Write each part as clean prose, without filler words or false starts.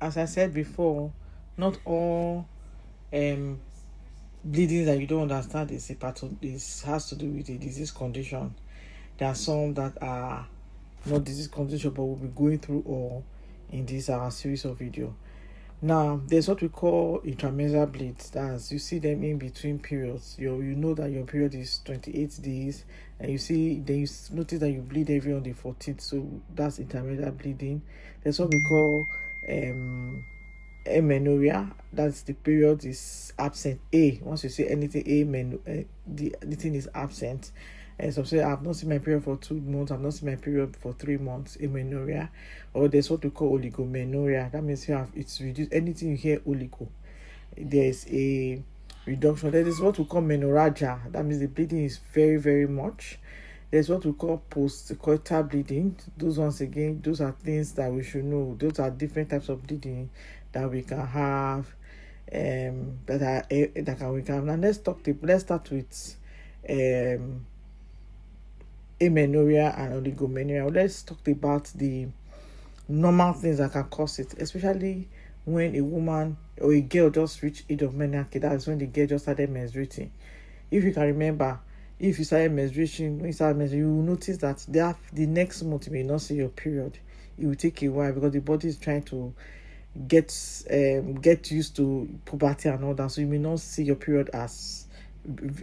as I said before, not all bleeding that you don't understand is a part of this has to do with a disease condition. There are some that are not disease condition, but we'll be going through all in this series of video. Now, there's what we call intramedullary bleeds. That's you see them in between periods. You know that your period is 28 days, and you notice that you bleed every on the 14th. So that's intramedullary bleeding. There's what we call amenorrhea. That's the period is absent. Once you say anything, the thing is absent. And some say I've not seen my period for 2 months, I've not seen my period for 3 months, amenorrhea. Or there's what we call oligomenorrhea. That means it's reduced. Anything you hear oligo, there's a reduction. There is what we call menorrhagia. That means the bleeding is very, very much. There's what we call postcoital bleeding. Those ones again, those are things that we should know. Those are different types of bleeding that we can have. We can have. Now let's start with amenorrhea and oligomenorrhea. Let's talk about the normal things that can cause it, especially when a woman or a girl just reached age of menarche. That's when the girl just started menstruating. If you can remember, if you started menstruation, you will notice that the next month you may not see your period. It will take a while because the body is trying to get used to puberty and all that, so you may not see your period as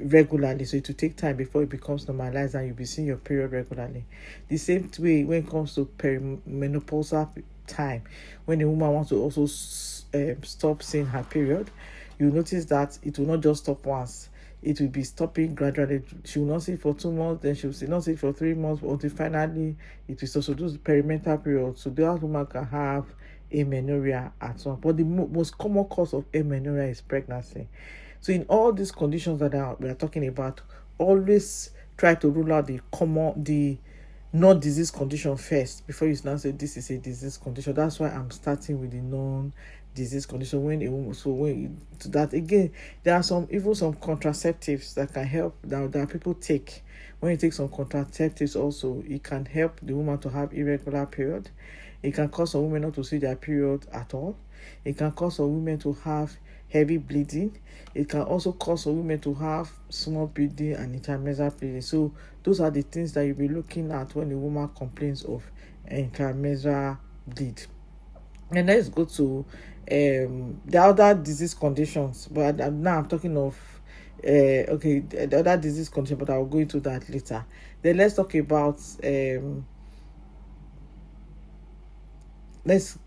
regularly, so it will take time before it becomes normalized and you'll be seeing your period regularly. The same way when it comes to perimenopausal time, when a woman wants to also stop seeing her period, you notice that it will not just stop once. It will be stopping gradually. She will not see it for 2 months, then she will not see it for 3 months, until finally it will also do the perimental period. So that woman can have amenorrhea at some. But the most common cause of amenorrhea is pregnancy. So in all these conditions that we are talking about, always try to rule out the non-disease condition first before you now say this is a disease condition. That's why I'm starting with the non-disease condition. That again, there are some contraceptives that can help that people take. When you take some contraceptives also, it can help the woman to have irregular period. It can cause some women not to see their period at all. It can cause some women to have heavy bleeding. It can also cause some women to have small bleeding and intramedullary bleeding. So those are the things that you'll be looking at when a woman complains of intramedullary bleed. And let's go to the other disease conditions. But now I'm talking of the other disease condition, but I'll go into that later. Then let's talk about let's